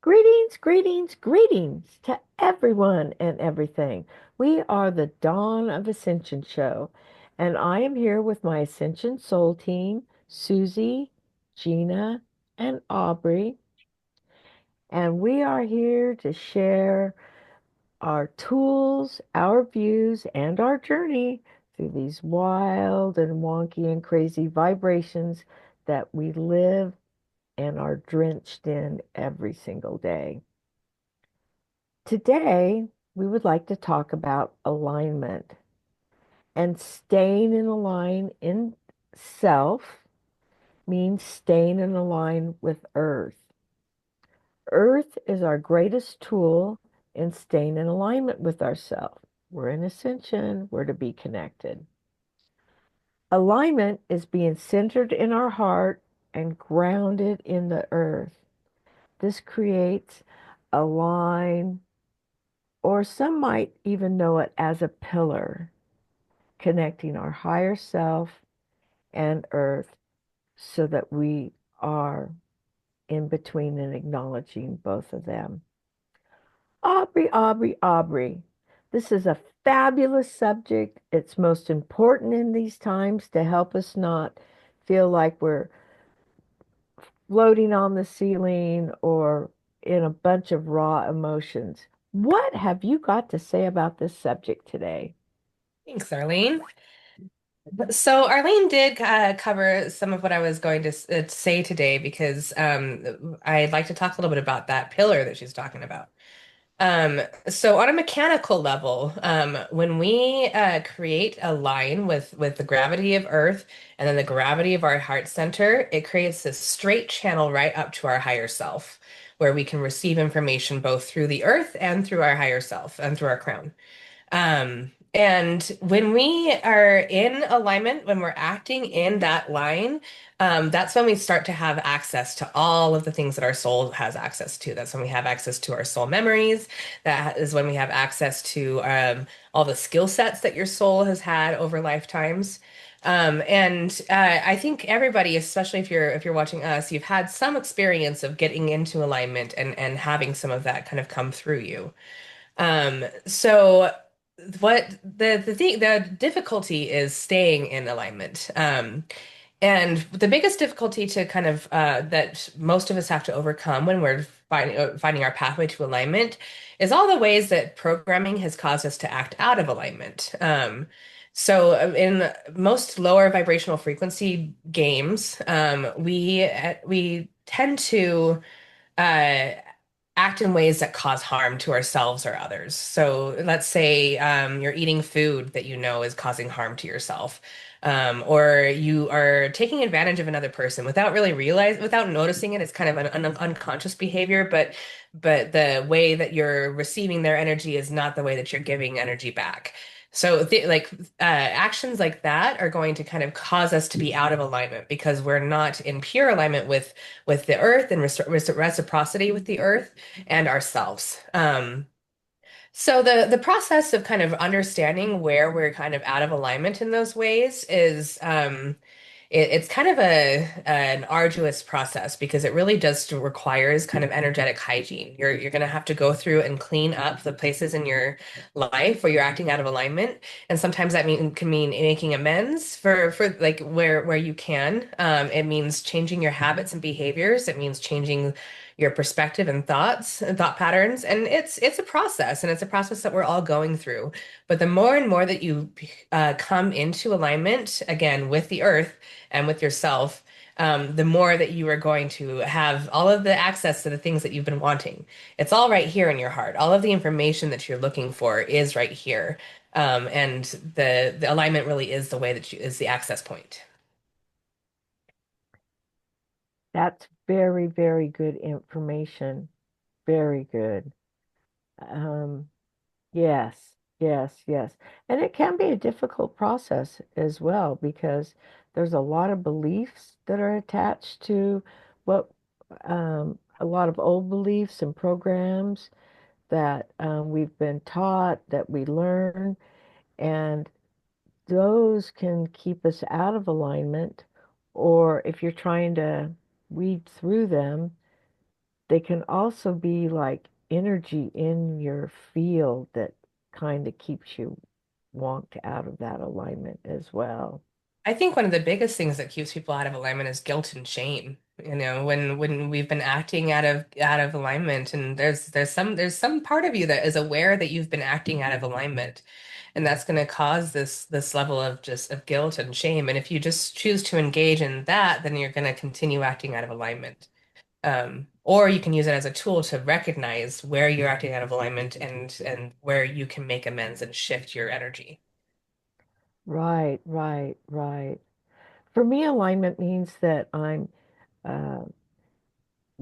Greetings, greetings, greetings to everyone and everything. We are the Dawn of Ascension show, and I am here with my Ascension Soul team, Susie, Gina, and Aubrey, and we are here to share our tools, our views, and our journey through these wild and wonky and crazy vibrations that we live and are drenched in every single day. Today, we would like to talk about alignment and staying in a line in self means staying in a line with Earth. Earth is our greatest tool in staying in alignment with ourselves. We're in ascension, we're to be connected. Alignment is being centered in our heart and grounded in the earth. This creates a line, or some might even know it as a pillar, connecting our higher self and earth so that we are in between and acknowledging both of them. Aubrey, Aubrey, Aubrey. This is a fabulous subject. It's most important in these times to help us not feel like we're floating on the ceiling or in a bunch of raw emotions. What have you got to say about this subject today? Thanks, Arlene. So Arlene did cover some of what I was going to say today because I'd like to talk a little bit about that pillar that she's talking about. So on a mechanical level, when we create a line with the gravity of Earth and then the gravity of our heart center, it creates this straight channel right up to our higher self, where we can receive information both through the Earth and through our higher self and through our crown. And when we are in alignment, when we're acting in that line, that's when we start to have access to all of the things that our soul has access to. That's when we have access to our soul memories. That is when we have access to all the skill sets that your soul has had over lifetimes. And I think everybody, especially if you're watching us, you've had some experience of getting into alignment and having some of that kind of come through you. So what the difficulty is staying in alignment. And the biggest difficulty to kind of that most of us have to overcome when we're finding our pathway to alignment is all the ways that programming has caused us to act out of alignment. So in most lower vibrational frequency games, we tend to uh, act in ways that cause harm to ourselves or others. So let's say you're eating food that you know is causing harm to yourself, or you are taking advantage of another person without noticing it. It's kind of an unconscious behavior, but the way that you're receiving their energy is not the way that you're giving energy back. So actions like that are going to kind of cause us to be out of alignment because we're not in pure alignment with the earth and reciprocity with the earth and ourselves. So the process of kind of understanding where we're kind of out of alignment in those ways is it's kind of an arduous process because it really does requires kind of energetic hygiene. You're going to have to go through and clean up the places in your life where you're acting out of alignment, and sometimes that can mean making amends for like where you can. It means changing your habits and behaviors. It means changing your perspective and thoughts and thought patterns, and it's a process, and it's a process that we're all going through. But the more and more that you come into alignment again with the earth and with yourself, the more that you are going to have all of the access to the things that you've been wanting. It's all right here in your heart. All of the information that you're looking for is right here. And the alignment really is the way that is the access point. That's very, very good information. Very good. Um, yes, yes, yes. And it can be a difficult process as well because there's a lot of beliefs that are attached to what a lot of old beliefs and programs that we've been taught, that we learn, and those can keep us out of alignment. Or if you're trying to weed through them, they can also be like energy in your field that kind of keeps you wonked out of that alignment as well. I think one of the biggest things that keeps people out of alignment is guilt and shame. You know, when we've been acting out of alignment, and there's some part of you that is aware that you've been acting out of alignment, and that's going to cause this level of just of guilt and shame. And if you just choose to engage in that, then you're going to continue acting out of alignment. Or you can use it as a tool to recognize where you're acting out of alignment and where you can make amends and shift your energy. Right, right, right. For me, alignment means that uh,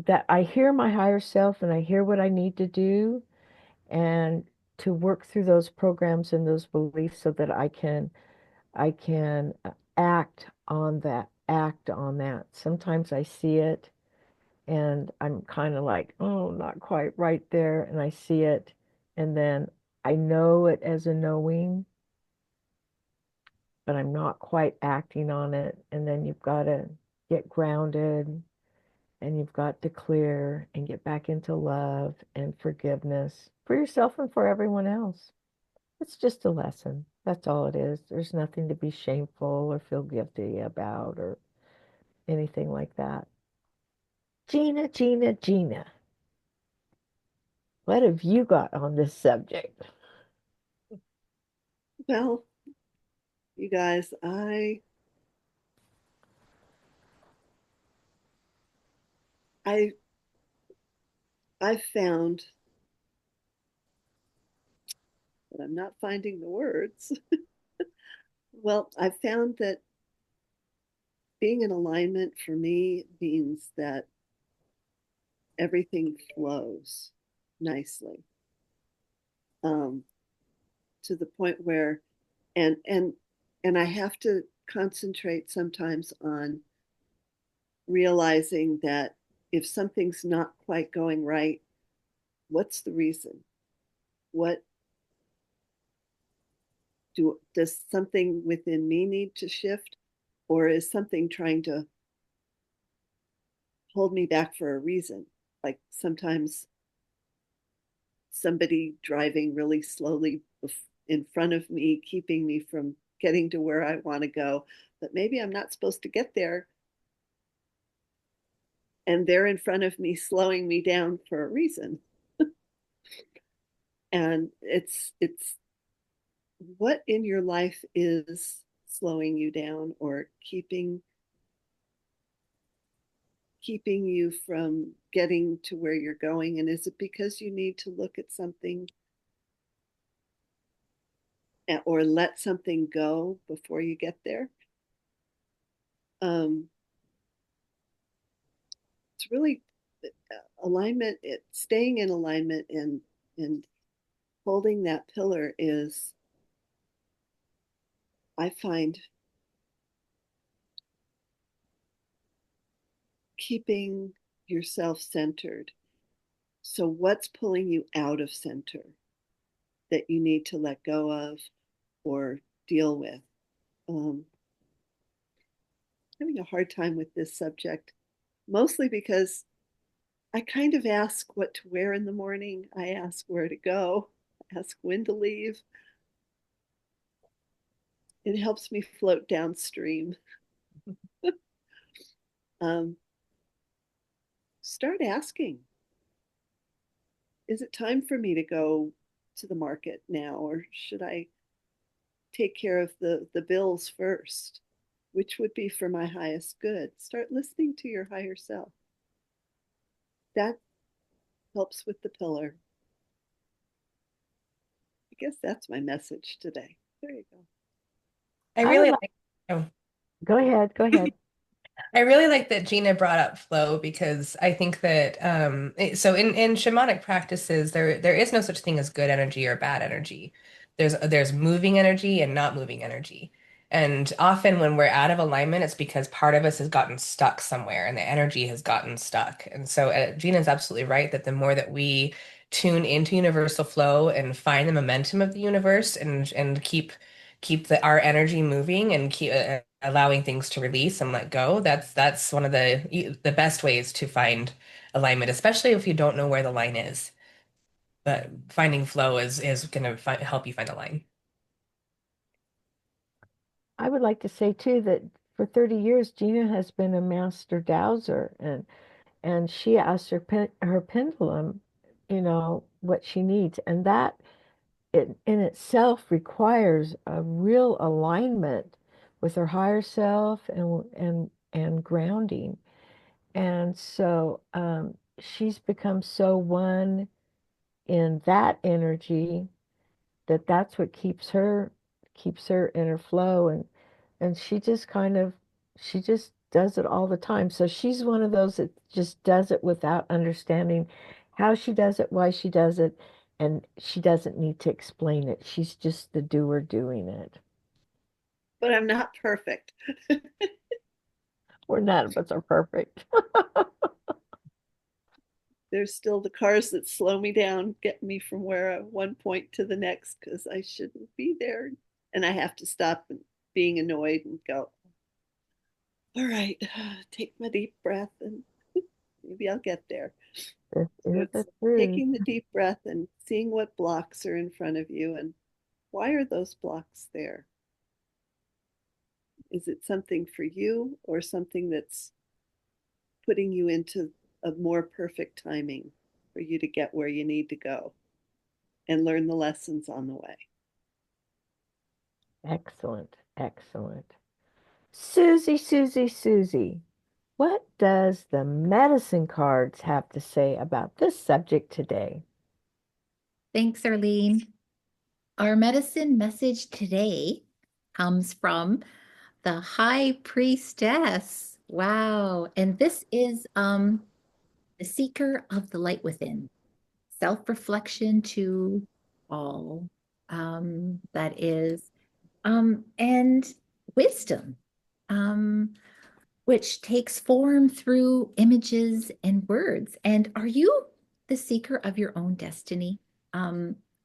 that I hear my higher self and I hear what I need to do and to work through those programs and those beliefs so that I can act on that. Sometimes I see it and I'm kind of like, oh, not quite right there, and I see it, and then I know it as a knowing, but I'm not quite acting on it. And then you've got to get grounded and you've got to clear and get back into love and forgiveness for yourself and for everyone else. It's just a lesson. That's all it is. There's nothing to be shameful or feel guilty about or anything like that. Gina, Gina, Gina, what have you got on this subject? Well, you guys, I I found but I'm not finding the words. Well, I found that being in alignment for me means that everything flows nicely, um, to the point where and and and I have to concentrate sometimes on realizing that if something's not quite going right, what's the reason? What does something within me need to shift, or is something trying to hold me back for a reason? Like sometimes somebody driving really slowly in front of me, keeping me from getting to where I want to go, but maybe I'm not supposed to get there, and they're in front of me slowing me down for a reason. And it's what in your life is slowing you down or keeping you from getting to where you're going? And is it because you need to look at something or let something go before you get there? Um, it's really alignment, staying in alignment and holding that pillar is, I find, keeping yourself centered. So, what's pulling you out of center that you need to let go of or deal with? Um, Having a hard time with this subject, mostly because I kind of ask what to wear in the morning. I ask where to go, I ask when to leave. It helps me float downstream. Um, Start asking, is it time for me to go to the market now, or should I take care of the bills first? Which would be for my highest good? Start listening to your higher self. That helps with the pillar. I guess that's my message today. There you go. I I would really like, like. Oh. go ahead, go ahead. I really like that Gina brought up flow because I think that so in shamanic practices there is no such thing as good energy or bad energy. There's moving energy and not moving energy. And often when we're out of alignment, it's because part of us has gotten stuck somewhere and the energy has gotten stuck. And so Gina's absolutely right that the more that we tune into universal flow and find the momentum of the universe and keep our energy moving and allowing things to release and let go. That's one of the best ways to find alignment, especially if you don't know where the line is. But finding flow is going to help you find a line. I would like to say too that for 30 years, Gina has been a master dowser, and she asks her pendulum, what she needs, and that in itself requires a real alignment with her higher self and grounding. And so she's become so one in that energy that that's what keeps her in her flow, and she just does it all the time. So she's one of those that just does it without understanding how she does it, why she does it, and she doesn't need to explain it. She's just the doer doing it. But I'm not perfect. We're none of us are perfect. There's still the cars that slow me down, get me from where one point to the next because I shouldn't be there. And I have to stop being annoyed and go, all right, take my deep breath and maybe I'll get there. This So is the it's truth. taking the deep breath and seeing what blocks are in front of you and why are those blocks there? Is it something for you or something that's putting you into a more perfect timing for you to get where you need to go and learn the lessons on the way? Excellent, excellent. Susie, Susie, Susie, what does the medicine cards have to say about this subject today? Thanks, Arlene. Our medicine message today comes from the High Priestess. Wow. And this is the seeker of the light within, self-reflection to all. That is, and wisdom. Um, which takes form through images and words. And are you the seeker of your own destiny? I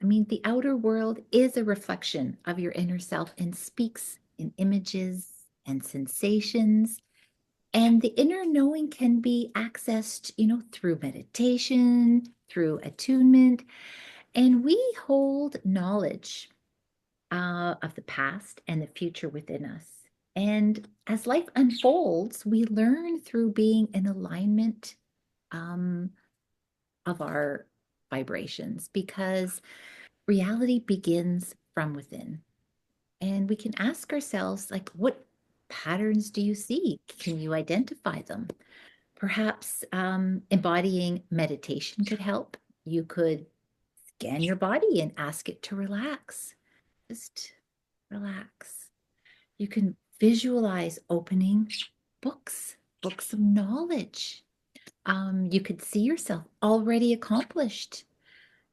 mean, the outer world is a reflection of your inner self and speaks in images and sensations. And the inner knowing can be accessed, through meditation, through attunement. And we hold knowledge of the past and the future within us. And as life unfolds, we learn through being in alignment um, of our vibrations because reality begins from within. And we can ask ourselves, like, what patterns do you see? Can you identify them? Perhaps embodying meditation could help. You could scan your body and ask it to relax. Just relax. You can visualize opening books of knowledge. You could see yourself already accomplished.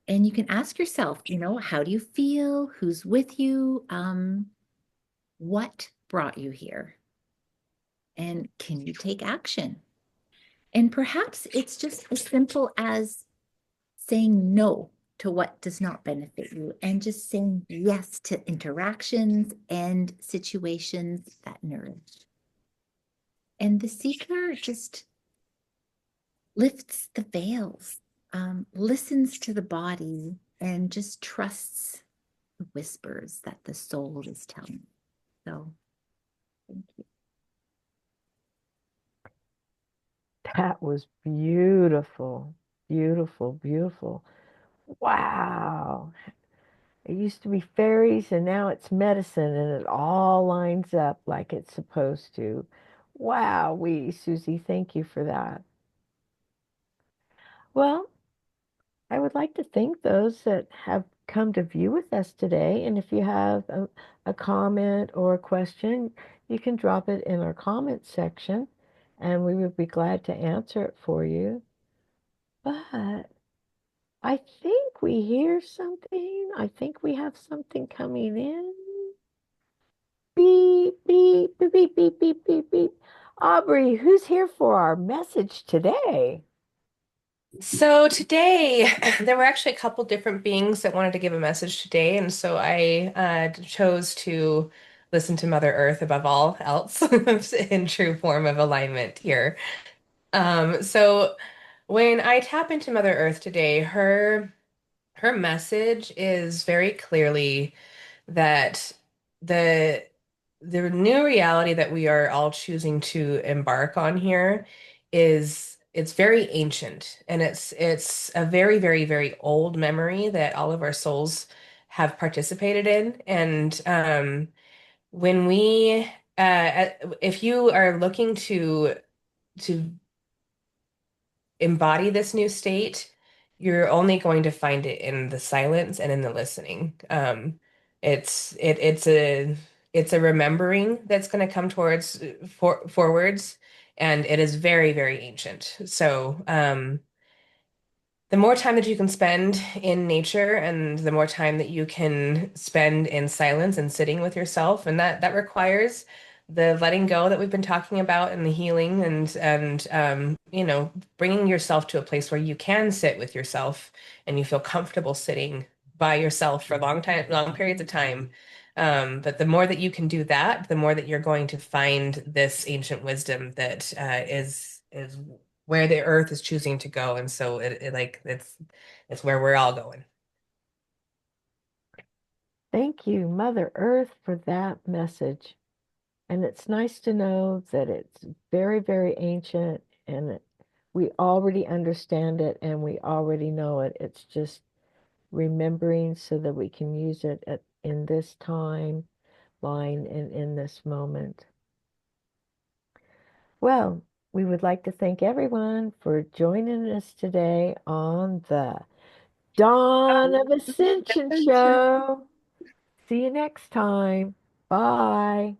And you can ask yourself, how do you feel? Who's with you? What brought you here? And can you take action? And perhaps it's just as simple as saying no to what does not benefit you and just saying yes to interactions and situations that nourish. And the seeker just lifts the veils, listens to the body, and just trusts the whispers that the soul is telling. So, thank you. That was beautiful, beautiful, beautiful. Wow. It used to be fairies and now it's medicine and it all lines up like it's supposed to. Wow, Susie, thank you for that. Well, I would like to thank those that have come to view with us today. And if you have a comment or a question, you can drop it in our comment section and we would be glad to answer it for you. But I think we hear something. I think we have something coming in. Beep, beep, beep, beep, beep, beep, beep, beep. Aubrey, who's here for our message today? So today, there were actually a couple different beings that wanted to give a message today, and so I chose to listen to Mother Earth above all else in true form of alignment here. So when I tap into Mother Earth today, her message is very clearly that the the new reality that we are all choosing to embark on here is it's very ancient, and it's a very, very, very old memory that all of our souls have participated in. And when we if you are looking to embody this new state, you're only going to find it in the silence and in the listening. It's a remembering that's going to come towards forwards, and it is very, very ancient. So the more time that you can spend in nature and the more time that you can spend in silence and sitting with yourself, and that requires the letting go that we've been talking about, and the healing, and bringing yourself to a place where you can sit with yourself and you feel comfortable sitting by yourself for long periods of time. But the more that you can do that, the more that you're going to find this ancient wisdom that is where the earth is choosing to go. And so it's where we're all going. Thank you, Mother Earth, for that message. And it's nice to know that it's very, very ancient and we already understand it and we already know it. It's just remembering so that we can use it in this time line and in this moment. Well, we would like to thank everyone for joining us today on the Dawn of Ascension Attention. show. See you next time. Bye.